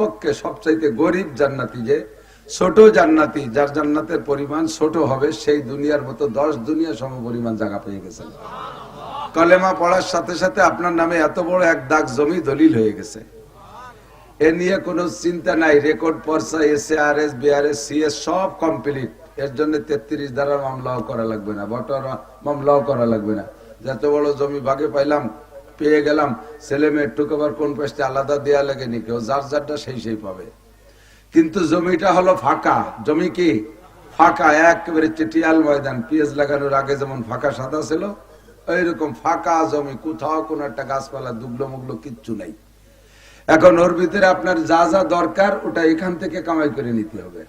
কমপক্ষে সবচাইতে গরিব জান্নাতি, যে ছোট জান্নাতি, যার জান্নাতের পরিমাণ ছোট হবে, সেই দুনিয়ার মতো 10 দুনিয়া সম পরিমাণ জায়গা পেয়ে গেছেন। কলেমা পড়ার সাথে সাথে আপনার নামে এত বড় এক দাগ জমি দলিল হয়ে গেছে। এ নিয়ে কোনো চিন্তা নাই। রেকর্ড পর্চা, SARS, BRS, CS সব কমপ্লিট। এর জন্য 33 ধারার মামলাও করা লাগবে না, বটরা মামলাও করা লাগবে না। যত বড় জমি ভাগে পাইলাম, পেয়ে গেলাম, ছেলে মেয়ে টুকাবার কোন পাশে আলাদা দেয়া লাগেনি, কেউ যার যারটা সেই পাবে। কিন্তু জমিটা হলো ফাঁকা। জমি কি ফাঁকা, একেবারে চিটিয়াল ময়দান। পিএস লাগানোর আগে যেমন ফাঁকা সাদা ছিল, এইরকম ফাঁকা জমি, কোথাও কোন একটা গাছপালা দুগলো মুগলো কিচ্ছু নাই। এখন ওর ভিতরে আপনার যা যা দরকার ওটা এখান থেকে কামাই করে নিতে হবে।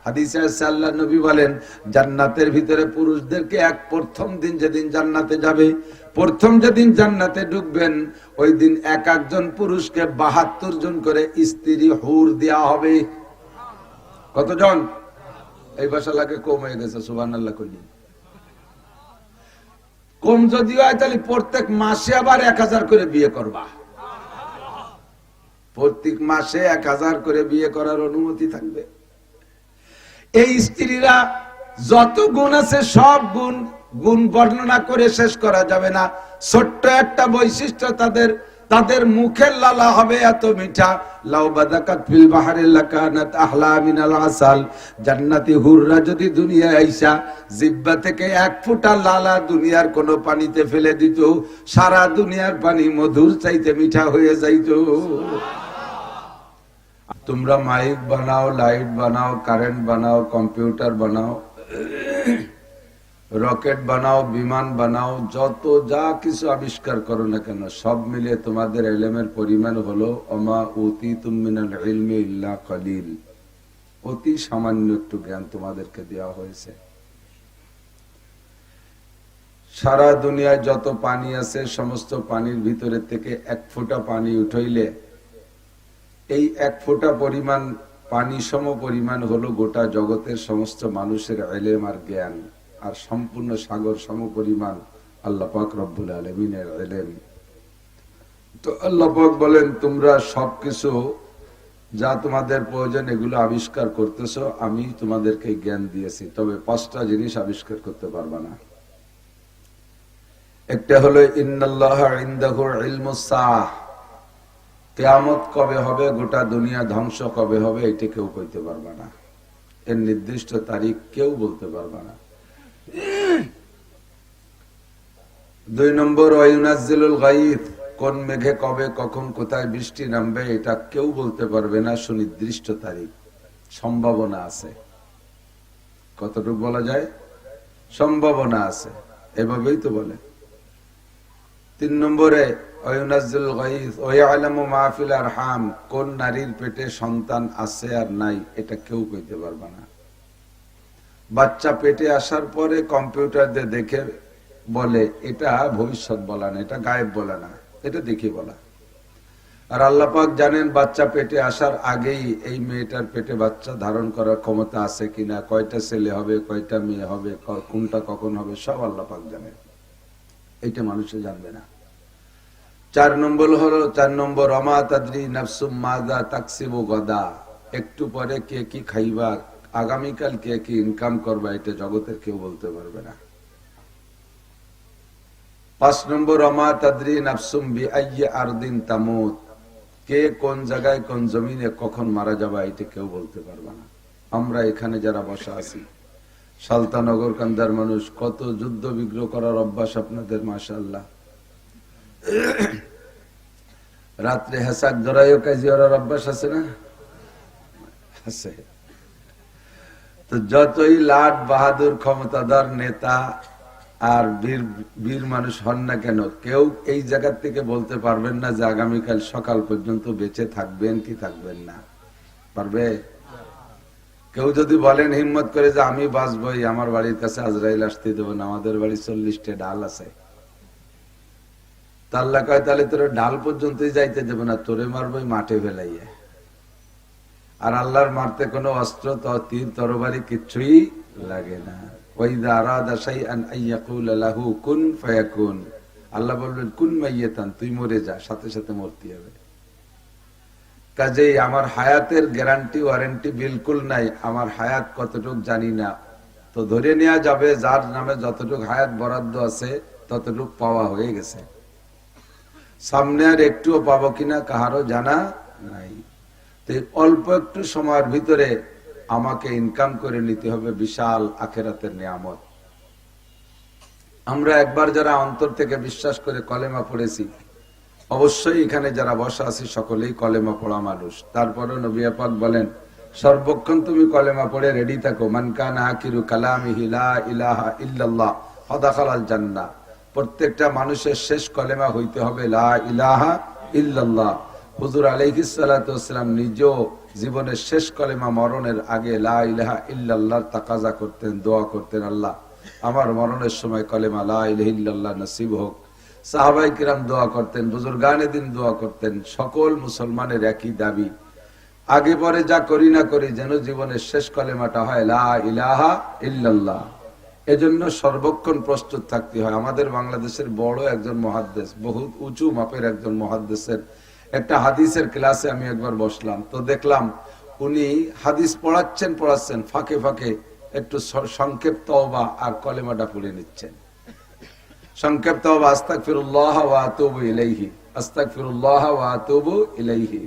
হাদিসে আছে আল্লাহর নবী বলেন, জান্নাতের ভিতরে পুরুষদেরকে প্রথম দিন যেদিন জান্নাতে যাবে, প্রথম যেদিন জান্নাতে ঢুকবেন, ওই দিন এক একজন পুরুষকে 72 জন করে স্ত্রী হুর দেওয়া হবে। কতজন? এই ভাষা লাগে কম হয়ে গেছে, সুবহানাল্লাহ কইলেন। কম যদি হয় তাহলে প্রত্যেক মাসে আবার 1000 করে বিয়ে করবা। প্রত্যেক মাসে 1000 করে বিয়ে করার অনুমতি থাকবে। এই স্ত্রীরা যত গুণ আছে সব গুণ বর্ণনা করে শেষ করা যাবে না। ছোট্ট একটা বৈশিষ্ট্য তাদের মুখের লালা হবে এত মিঠা। লাউ বাদাকাত ফিল বাহরি লাকানাত আহলা মিনাল আসাল। জান্নাতি হুররা যদি দুনিয়ায় আইসা জিহ্বা থেকে 1 ফোঁটা লালা দুনিয়ার কোন পানিতে ফেলে দিত, সারা দুনিয়ার পানি মধুর চাইতে মিঠা হয়ে যাইত। তোমরা মাইক বানাও, লাইট বানাও, কারেন্ট বানাও, কম্পিউটার বানাও, রকেট বানাও, বিমান বানাও, যত যা কিছু আবিষ্কার করো না কেন, সব মিলে তোমাদের ইলমের পরিমাণ হলো ওমা উতিতুম মিনাল ইলমি ইল্লা কলিল। অতি সামান্য একটু জ্ঞান তোমাদেরকে দেওয়া হয়েছে। সারা দুনিয়ায় যত পানি আছে সমস্ত পানির ভিতরে থেকে 1 ফোঁটা পানি উঠাইলে এই 1 ফোঁটা পরিমাণ পানি সম পরিমাণ হলো গোটা জগতের সমস্ত মানুষের ইলম আর জ্ঞান। আর সম্পূর্ণ সাগর সম পরিমাণ আল্লাহ পাক রব্বুল আলামিনের ইলম। তো আল্লাহ পাক বলেন, তোমরা সবকিছু যা তোমাদের প্রয়োজন এগুলো আবিষ্কার করতেছো, আমি তোমাদেরকে জ্ঞান দিয়েছি, তবে 5টা জিনিস আবিষ্কার করতে পারবা না। একটা হলো ইন্নাল্লাহা ইনদাহু ইলমুস সাআহ, কিয়ামত কবে হবে, গোটা দুনিয়া ধ্বংস কবে হবে, এটা কেউ কইতে পারবে না। এর নির্দিষ্ট তারিখ কেউ বলতে পারবে না। 2 নম্বর ওয়ায়ুনাজ্জিলুল গায়থ, কোন মেঘে কবে কখন কোথায় বৃষ্টি নামবে এটা কেউ বলতে পারবে না, সুনির্দিষ্ট তারিখ। সম্ভাবনা আছে, কতটুকু বলা যায়? সম্ভাবনা আছে, এভাবেই তো বলে। 3 নম্বরে ওয়ায়ুনাজ্জিলুল গায়থ ওয়ায়ালামু মা ফিল আরহাম, কোন নারীর পেটে সন্তান আছে আর নাই এটা কেউ কইতে পারবে না। বাচ্চা পেটে আসার পরে কম্পিউটার দিয়ে দেখে বলে, এটা ভবিষ্যৎ বলা না, এটা গায়েব বলা না, এটা দেখে বলা। আর আল্লাহ পাক জানেন বাচ্চা পেটে আসার আগেই এই মেয়েটার পেটে বাচ্চা ধারণ করার ক্ষমতা আছে কিনা, কয়টা ছেলে হবে, কয়টা মেয়ে হবে, কোনটা কখন হবে, সব আল্লাহ পাক জানেন। এইটা মানুষে জানবে না। 4 নম্বর ওমা তাদরি নাফসুম মাযা তাকসিবু গাদা, একটু পরে কে কি খাইবা, আগামীকাল কে কি ইনকাম করবা, এটা জগতের কেউ বলতে পারবে না। 5 নম্বর ওমা তাদরি নাফসুম বিআইয়ি আরদিন তামুত, কে কোন জায়গায় কোন জমিনে কখন মারা যাবে এটা কেউ বলতে পারবে না। আমরা এখানে যারা বসা আছি সালতানগর কান্দার মানুষ, কত যুদ্ধ বিগ্রহ করার অভ্যাস আপনাদের, মাশাআল্লাহ। রাত্রে হেসাক জড়াইও কাজী করার অভ্যাস আছে না? আছে। তো যতই লাট বাহাদুর ক্ষমতাধর নেতা আর বীর মানুষ হন না কেন, কেউ এই জায়গা থেকে বলতে পারবেন না যে আগামীকাল সকাল পর্যন্ত বেঁচে থাকবেন কি থাকবেন না। পারবে? কেউ যদি বলেন হিম্মত করে যে আমি বাঁচবই, আমার বাড়ির কাছে আজরাইল আসতে দেবো না, আমাদের বাড়ি 40টা ডাল আছে, আল্লাহ কয় তাহলে তোর ডাল পর্যন্তই যাইতে দেবো না, তোরে মারবই মাঠে ফেলাইয়া। আর আল্লাহর মারতে কোনো অস্ত্র, তীর, তরবারি কিচ্ছুই লাগে না। ওয়াইদা আরাদা শাইআন আইয়াকুলা লাহু কুন ফায়াকুন, আল্লাহ বলবেন কুন মাইয়াতান, তুই মরে যা, সাথে সাথে মরতে হবে। কাজেই আমার হায়াতের গ্যারান্টি ওয়ারেন্টি বিলকুল নাই, আমার হায়াত কতটুক জানি না। তো ধরে নেওয়া যাবে যার নামে যতটুক হায়াত বরাদ্দ আছে ততটুক পাওয়া হয়ে গেছে, সামনে আর একটুও পাবো কিনা কাহারও জানা নাই। তো অল্প একটু সময়ের ভিতরে আমাকে ইনকাম করে নিতে হবে বিশাল আখিরাতের নিয়ামত। আমরা একবার যারা অন্তর থেকে বিশ্বাস করে কলেমা পড়েছি, অবশ্যই এখানে যারা বসা আছি সকলেই কলেমা পড়া মানুষ। তারপরে নবী পাক বলেন, সর্বক্ষণ তুমি কলেমা পড়ে রেডি থাকো। মান কানা আখিরু কালামিহি লা ইলাহা ইল্লাল্লাহ ফাদাখালাল জান্নাহ। প্রত্যেকটা মানুষের শেষ কলেমা হইতে হবে লা ইলাহা ইল্লাল্লাহ। হুজুর আলাইহিস সালাতু ওয়াসসালাম নিজেও জীবনের শেষ কলেমা মরণের আগে লা ইলাহা ইল্লাল্লাহর তাকাজা করতেন, দোয়া করতেন, আল্লাহ আমার মরণের সময় কলেমা লা ইলাহা ইল্লাল্লাহ নসিব হোক। সাহাবায়ে কিরাম দোয়া করতেন, বুজুর্গানে দিন দোয়া করতেন। সকল মুসলমানের একই দাবি, আগে পরে যা করি না করি যেন জীবনের শেষ কলেমাটা হয় লা ইলাহা ইল্লাল্লাহ। এজন্য সর্বক্ষণ প্রস্তুত থাকতে হয়। আমাদের বাংলাদেশের বড় একজন মুহাদ্দিস, বহুত উঁচু মাপের একজন মুহাদ্দিসের একটা হাদিসের ক্লাসে আমি একবার বসলাম, তো দেখলাম উনি হাদিস পড়াচ্ছেন ফাঁকে ফাঁকে একটু সংক্ষেপ তওবা আর কলেমাটা পড়ে নিচ্ছেন। সংক্ষেপ তওবা আস্তাগফিরুল্লাহ ওয়া আতুবু ইলাইহি, আস্তাগফিরুল্লাহ ওয়া আতুবু ইলাইহি।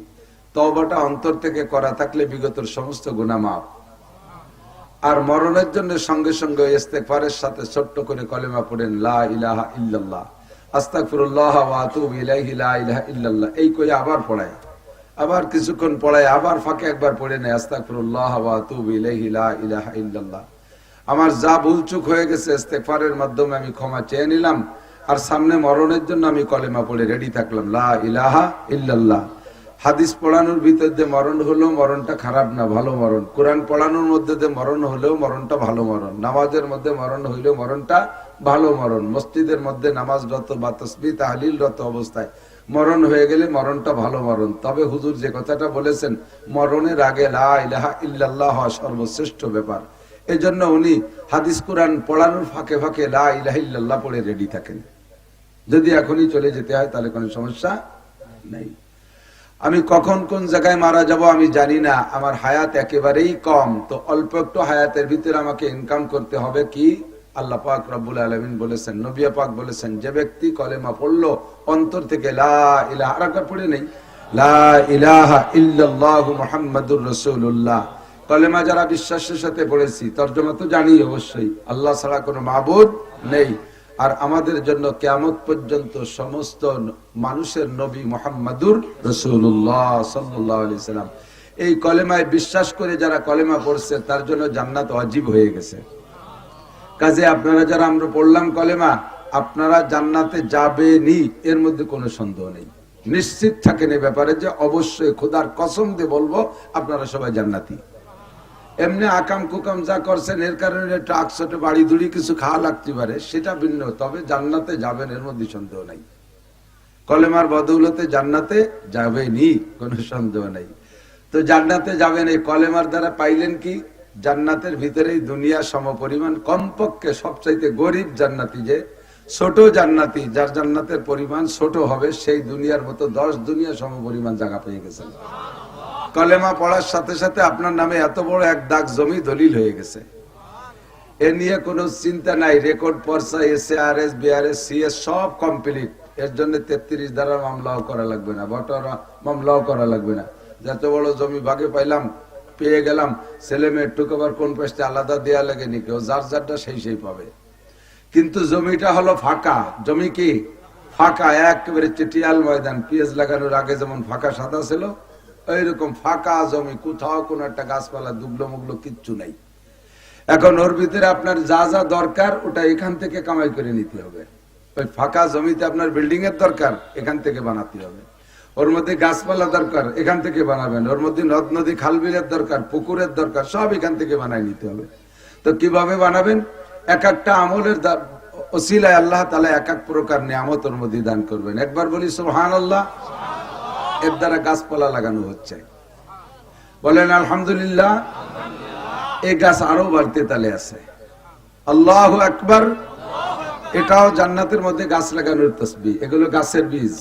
তওবাটা অন্তর থেকে করা থাকলে বিগতের সমস্ত গুনাহ মাফ। আর মরণের জন্য সঙ্গে সঙ্গে ইস্তেগফারের সাথে ছোট্ট করে কলেমা পড়েন লা ইলাহা ইল্লাল্লাহ, আস্তাগফিরুল্লাহ ওয়া আতুবু ইলাইহি, লা ইলাহা ইল্লাল্লাহ। এই কই আবার পড়ায়, আবার কিছুক্ষণ পড়ায়, আবার ফাঁকে একবার পড়ে নেয় আস্তাগফিরুল্লাহ ওয়া আতুবু ইলাইহি, লা ইলাহা ইল্লাল্লাহ। আমার যা ভুলচুক হয়ে গেছে ইস্তেগফারের মাধ্যমে আমি ক্ষমা চেয়ে নিলাম, আর সামনে মরণের জন্য আমি কলেমা পড়ে রেডি থাকলাম লা ইলাহা ইল্লাল্লাহ। হাদিস পড়ানোর ভিতর দিয়ে মরণ হলেও মরণটা খারাপ না, ভালো মরণ। কোরআন পড়ানোর মধ্যে দিয়ে মরণ হলেও মরণটা ভালো মরণ। নামাজের মধ্যে মরণ হইলেও মরণটা ভালো মরণ। মসজিদের মধ্যে নামাজরত বা তাসবিহ তাহলিলরত অবস্থায় মরণ হয়ে গেলে মরণটা ভালো মরণ। তবে হুজুর যে কথাটা বলেছেন, মরণের আগে লা ইলাহা ইল্লাল্লাহ হওয়া সর্বশ্রেষ্ঠ ব্যাপার। এজন্য উনি হাদিস কোরআন পড়ানোর ফাঁকে ফাঁকে লা ইলাহা ইল্লাল্লাহ পড়ে রেডি থাকেন। যদি এখনই চলে যেতে হয় তাহলে কোনো সমস্যা নেই। আমি কখন কোন জায়গায় মারা যাব আমি জানি না, আমার হায়াত একেবারেই কম। তো অল্প একটু হায়াতের ভিতরে আমাকে ইনকাম করতে হবে কি? আল্লাহ পাক রব্বুল আলামিন বলেছেন, নবী পাক বলেছেন, যে ব্যক্তি কলেমা পড়লো অন্তর থেকে লা ইলাহা, আর একবার পড়ে নেই লা ইলাহা ইল্লাল্লাহু মুহাম্মাদুর রাসূলুল্লাহ। কলেমা যারা বিশ্বাসের সাথে পড়েছি, তরজমা তো জানি অবশ্যই, আল্লাহ ছাড়া কোনো মাবুদ নেই। আর আমাদের জন্য কিয়ামত পর্যন্ত সমস্ত মানুষের নবী মুহাম্মাদুর রাসূলুল্লাহ সাল্লাল্লাহু আলাইহি সাল্লাম। এই কলেমায় বিশ্বাস করে যারা কলেমা পড়ছে তার জন্য জান্নাত ওয়াজিব হয়ে গেছে। কাজে আপনারা যারা আমরা পড়লাম কলেমা, আপনারা জান্নাতে যাবেনই, এর মধ্যে কোনো সন্দেহ নেই। নিশ্চিত থাকেন এই ব্যাপারে যে অবশ্যই খোদার কসম দিয়ে বলবো আপনারা সবাই জান্নাতি। এমনি আকাম কুকাম যা করছেন এর কারণে ট্রাক ছোট বাড়ি দুড়ি কিছু খাওয়া লাগতে পারে, সেটা ভিন্ন। তবে জান্নাতে যাবেন এর মধ্যে সন্দেহ নাই। কলেমার বদৌলতে জান্নাতে যাবেনই, কোনো সন্দেহ নাই। তো জান্নাতে যাবেন এই কলেমার দ্বারা পাইলেন কি? জান্নাতের ভিতরেই দুনিয়া সমপরিমাণ, কমপক্ষে সবচাইতে গরিব জান্নাতি, যে ছোট জান্নাতি, যার জান্নাতের পরিমাণ ছোট হবে, সেই দুনিয়ার মতো 10 দুনিয়া সমপরিমাণ জায়গা পেয়ে গেছেন। কলেমা পড়ার সাথে সাথে আপনার নামে এত বড় এক দাগ জমি দলিল হয়ে গেছে। এ নিয়ে কোনো চিন্তা নাই। রেকর্ড পর্চা, SARS, BRS, CS সব কমপ্লিট। এর জন্য 33 ধারার মামলাও করা লাগবে না, বটরা মামলাও করা লাগবে না। যত বড় জমি ভাগে পাইলাম, পেয়ে গেলাম, ছেলে মেয়ের টুকাবার কোন পাশে আলাদা দেয়া লাগেনি, কেউ যার যারটা সেই পাবে। কিন্তু জমিটা হলো ফাঁকা। জমি কি ফাঁকা, একেবারে চিটিয়াল ময়দান। পিএস লাগানোর আগে যেমন ফাঁকা সাদা ছিল, এইরকম ফাঁকা জমি, কোথাও কোন একটা গাছপালা দুবলো মুগলো কিচ্ছু নাই। এখন ওর ভিতরে আপনার যা যা দরকার ওটা এখান থেকে কামাই করে নিতে হবে। ওই ফাঁকা জমিতে আপনার বিল্ডিং এর দরকার, এখান থেকে বানাতে হবে। ওর মধ্যে গাছপালা দরকার, এখান থেকে বানাবেন। ওর মধ্যে নদ নদী খাল বিলের দরকার, পুকুরের দরকার, সব এখান থেকে বানাই নিতে হবে। তো কিভাবে বানাবেন? এক একটা আমলের ওসিলায় আল্লাহ তাআলা এক এক প্রকার নিয়ামত ওর মধ্যে দান করবেন। একবার বলি সুবহানাল্লাহ। এর দ্বারা গাছপালা লাগানো হচ্ছে, বলেন আলহামদুলিল্লাহ। এই গাছ আরো বাড়তে তালে আছে। আল্লাহু আকবার। এটাও জান্নাতের মধ্যে গাছ লাগানোর তাসবিহ, এগুলো গাছের বীজ।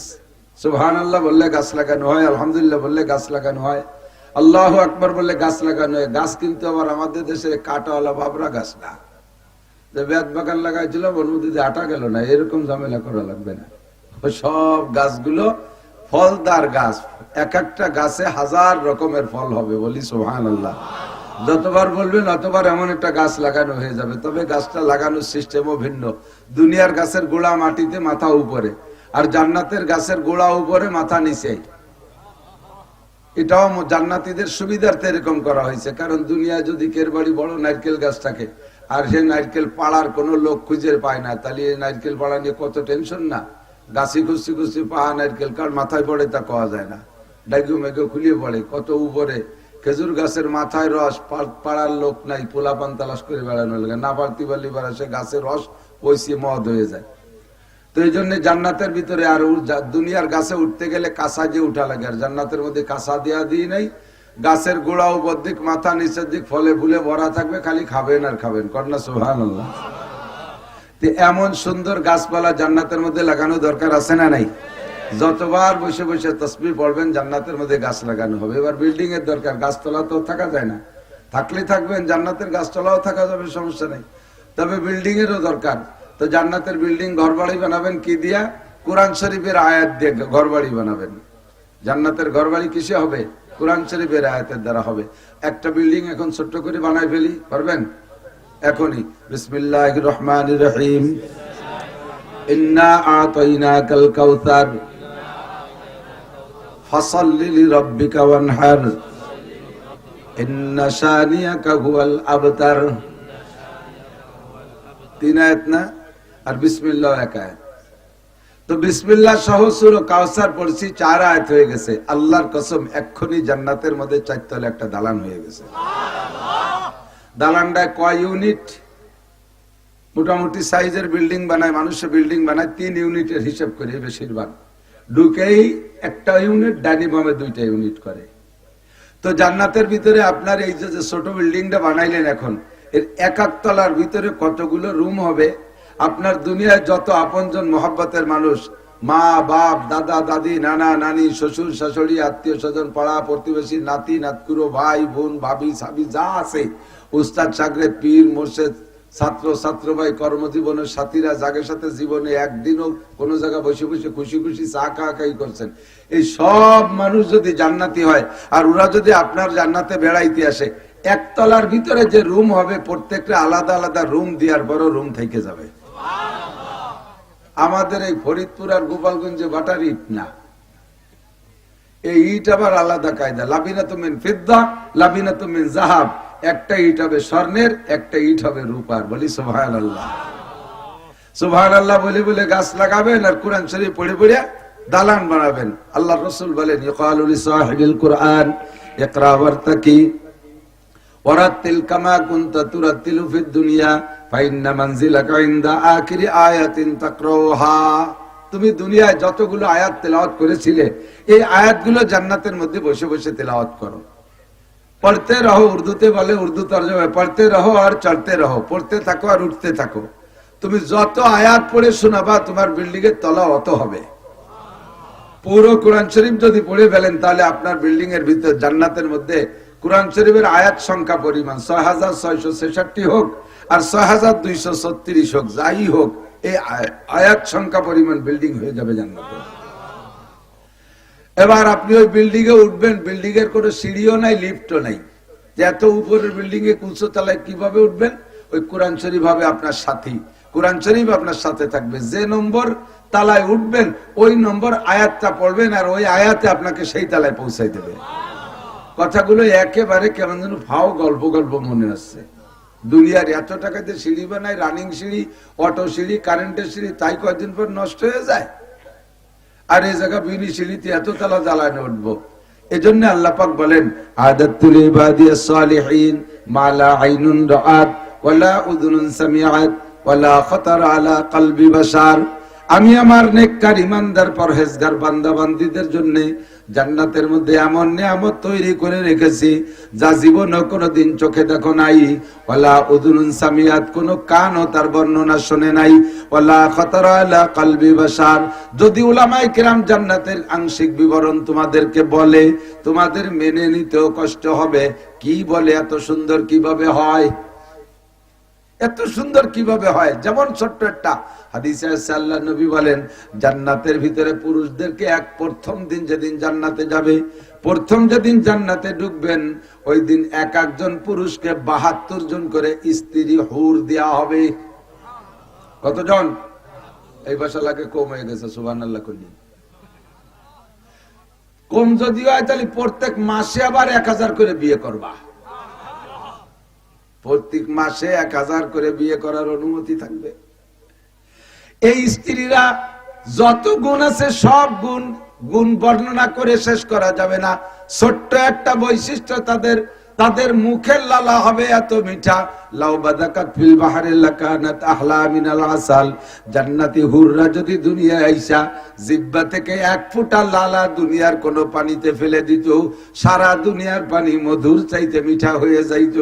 সুবহানাল্লাহ বললে গাছ লাগানো হয়, আলহামদুলিল্লাহ বললে গাছ লাগানো হয়, আল্লাহু আকবার বললে গাছ লাগানো হয়। গাছ কিন্তু আবার আমাদের দেশে কাটাওয়ালা বাবরা গাছ না, যে বেত বাগান লাগাইছিল ওর মধ্যে দিয়ে আটা গেল না, এরকম ঝামেলা করা লাগবে না। সব গাছগুলো ফলদার গাছ, এক একটা গাছে 1000 রকমের ফল হবে, বলি সুবহানাল্লাহ। যতবার বলবেন অতবার এমন একটা গাছ লাগানো হয়ে যাবে। তবে গাছটা লাগানোর সিস্টেমও ভিন্ন। দুনিয়ার গাছের গোড়া মাটিতে, মাথা উপরে, আর জান্নাতের গাছের গোড়া উপরে, মাথা নিচে। এটাও জান্নাতীদের সুবিধার্থে এরকম করা হয়েছে। কারণ দুনিয়ায় যদি কের বাড়ি বড় নারকেল গাছ থাকে আর সে নারকেল পাড়ার কোনো লোক খুঁজে পায় না, তাহলে এই নারকেল পাড়া নিয়ে কত টেনশন না। গাছি খুশি খুশি পাহা নারকেল কার মাথায় পড়ে তা কওয়া যায় না, ডাইগু মেঘু খুলিয়ে পড়ে কত উপরে। খেজুর গাছের মাথায় রস, পাড়ার লোক নাই, পোলাপান তালাশ করে বেড়ানো লাগে, না পারতি পারলি পারা সে গাছের রস পয়সি মদ হয়ে যায়। তো এই জন্য জান্নাতের ভিতরে আর দুনিয়ার গাছে উঠতে গেলে কাঁচা দিয়ে উঠা লাগে, আর জান্নাতের মধ্যে কাঁচা দেওয়া দিই নাই। গাছের গোড়া উপর দিক, মাথা নিচের দিক ফলে ফুলে ভরা থাকবে, খালি খাবেন আর খাবেন। কন্যা সুবহানাল্লাহ। এমন সুন্দর গাছপালা জান্নাতের মধ্যে লাগানো দরকার আছে না নাই? যতবার বসে বসে তাসবিহ পড়বেন জান্নাতের মধ্যে গাছ লাগানো হবে। এবার বিল্ডিং এর দরকার, গাছতলা তো থাকা যায় না, থাকলে থাকবেন, জান্নাতের গাছতলাও থাকা যাবে, সমস্যা নেই। তবে বিল্ডিং এরও দরকার। তো জান্নাতের বিল্ডিং ঘর বাড়ি বানাবেন কি দিয়া? কোরআন শরীফের আয়াত দিয়ে ঘর বাড়ি বানাবেন। জান্নাতের ঘর বাড়ি কিসে হবে? কোরআন শরীফের আয়াতের দ্বারা হবে। একটা বিল্ডিং এখন ছোট্ট করে বানাই ফেলি, পারবেন এখনই? বিসমিল্লাহির রহমানির রহিম। ইন্না আতাইনাকাল কাউসার ফাসাল্লি লিরাব্বিকা ওয়ানহার ইন্না শানিয়াকা হুয়াল আবতার। 3 আয়াত না? আর বিসমিল্লাহ 1 আয়াত। তো বিসমিল্লাহ সহ সূরা কাউসার পড়ছি, 4 আয়াত হয়ে গেছে। আল্লাহর কসম, এক্ষুনি জান্নাতের মধ্যে 4 তলা একটা দালান হয়ে গেছে। দালানটায় কয় ইউনিট? মোটামুটি সাইজের বিল্ডিং বানায়, মানুষের বিল্ডিং বানায় 3 ইউনিটের হিসাব করে বেশিরভাগ। ঢুকেই একটা ইউনিট, ডাইনিং রুমে 2টা ইউনিট করে। তো জান্নাতের ভিতরে আপনার এই যে ছোট বিল্ডিংটা বানাইলেন, এখন এর 1 তলার ভিতরে কতগুলো রুম হবে? আপনার দুনিয়ায় যত আপনজন মহব্বতের মানুষ, মা বাপ, দাদা দাদি, নানা নানি, শ্বশুর শাশুড়ি, আত্মীয় স্বজন, পাড়া প্রতিবেশী, নাতি নাতকুরো, ভাই বোন, ভাবি সাবি যা আছে, উস্তাদ শাগরেদ, পীর মোর্শেদ, ছাত্র ছাত্র ভাই, কর্মজীবনের সাথীরা, যাদের সাথে জীবনে একদিনও কোনো জায়গায় বসে বসে খুশি খুশি চা খাই করছেন, এই সব মানুষ যদি জান্নাতি হয় আর ওরা যদি আপনার জান্নাতে বেড়াইতে আসে, 1 তলার ভিতরে যে রুম হবে, প্রত্যেকটা আলাদা আলাদা রুম দিয়ার বড় রুম থেকে যাবে। আমাদের এই ফরিদপুর আর গোপালগঞ্জে বাটার ইট না, এই ইট আবার আলাদা কায়দা। লাবিনাতু মিন ফিদ্দা, লাবিনাতু মিন যাহাব। একটা ইট হবে স্বর্ণের, একটা ইট হবে রূপার। বলি সুবহানাল্লাহ। সুবহানাল্লাহ বলে বলে গাছ লাগাবেন আর কোরআন শরীফ পড়ে পড়ে দালান বানাবেন। আল্লাহর রাসূল বলেন, ইয়াকালু লিসাহিবিল কুরআন ইকরা ওয়ারতাকি ওয়ারাতিল কামা কুনতা তুরাতিলু ফিদ দুনিয়া ফাইন্না মানজিলাকা ইনদা আখিরি আয়াতিন তাকরাউহা। তুমি দুনিয়ায় যতগুলো আয়াত তেলাওয়াত করেছিলে, এই আয়াতগুলো জান্নাতের মধ্যে বসে বসে তেলাওয়াত করো, পড়তে রহো। উর্দুতে বলে, উর্দু তরজমা, পড়তে রহো আর চলতে রহো, পড়তে থাকো আর উঠতে থাকো। তুমি যত আয়াত পড়ে শোনাবা, তোমার বিল্ডিং এর তলা অত হবে। পুরো কোরআন শরীফ যদি পড়ে ফেলেন, তাহলে আপনার বিল্ডিং এর ভিতরে জান্নাতের মধ্যে কোরআন শরীফের আয়াত সংখ্যা পরিমাণ 6666 হোক আর 6236 হোক, যাই হোক, এই আয়াত সংখ্যা পরিমাণ বিল্ডিং হয়ে যাবে জান্নাতে। এবার আপনি ওই বিল্ডিং এ উঠবেন, বিল্ডিং এর কোনো সিঁড়িও নাই, লিফটও নাই। যে এত উপরের বিল্ডিং এ 200 তলায় কিভাবে উঠবেন? ওই কোরআন শরীফ হবে আপনার সাথী, কোরআন শরীফ আপনার সাথে থাকবে। যে নম্বর তালায় উঠবেন, ওই নম্বর আয়াতটা পড়বেন, আর ওই আয়াতে আপনাকে সেই তালায় পৌঁছাই দেবে। কথাগুলো একেবারে কেমন যেন ফাও গল্প গল্প মনে আসছে। দুনিয়ার এত টাকাতে সিঁড়ি বানায়, রানিং সিঁড়ি, অটো সিঁড়ি, কারেন্টের সিঁড়ি, তাই কয়েকদিন পর নষ্ট হয়ে যায়। আর এই জায়গা বিনি সিঁড়িতে এত তালা জ্বালানে উঠবো। এজন্য আল্লাহ পাক বলেন, আদাতুল ইবাদিয়াস সালিহিন মা লা আইনুন রাআত ওয়ালা উযুনুন সামিআত ওয়ালা খাতার আলা কলবি বাশার। আমি আমার নেককার ইমানদার পরহেজগার বান্দা বান্দীদের জন্য জান্নাতের মধ্যে এমন নিয়ামত তৈরি করে রেখেছি যা জীবনে কোনোদিন চোখে দেখো নাই, ওয়ালা উযুনুন সামিয়াত, কোনো কানও তার বর্ণনা শুনে নাই, ওয়ালা খাতারা আলা কলবি বাশার। যদি উলামায়ে কিরাম জান্নাতের আংশিক বিবরণ তোমাদেরকে বলে, তোমাদের মেনে নিতেও কষ্ট হবে। কি বলে এত সুন্দর কিভাবে হয়, এত সুন্দর কিভাবে হয়। যেমন ছোট্ট একটা হাদিসে আছে, আল্লাহ নবী বলেন জান্নাতের ভিতরে পুরুষদেরকে এক প্রথম দিন যেদিন জান্নাতে যাবে, প্রথম যেদিন জান্নাতে ঢুকবেন ওই দিন এক একজন পুরুষকে ৭২ জন করে স্ত্রী হুর দেয়া হবে। কতজন? এই ভাষা লাগে কম হয়ে গেছে, সুবহানাল্লাহ কইলি। কম যদি হয় তাহলে প্রত্যেক মাসে আবার ১০০০ করে বিয়ে করবা, প্রত্যেক মাসে ১০০০ করে বিয়ে করার অনুমতি থাকবে। এই স্ত্রীরা যত গুণ আছে সব গুণ বর্ণনা করে শেষ করা যাবে না। ছোট্ট একটা বৈশিষ্ট্য তাদের, তাদের মুখের লালা হবে এত মিঠা, লাউ বাদাকাত ফিল বাহরি লাকানাত আহলা মিনাল আসাল। জান্নাতি হুররা যদি দুনিয়ায় আইসা জিহ্বা থেকে এক ফোঁটা লালা দুনিয়ার কোন পানিতে ফেলে দিত, সারা দুনিয়ার পানি মধুর চাইতে মিঠা হয়ে যাইত।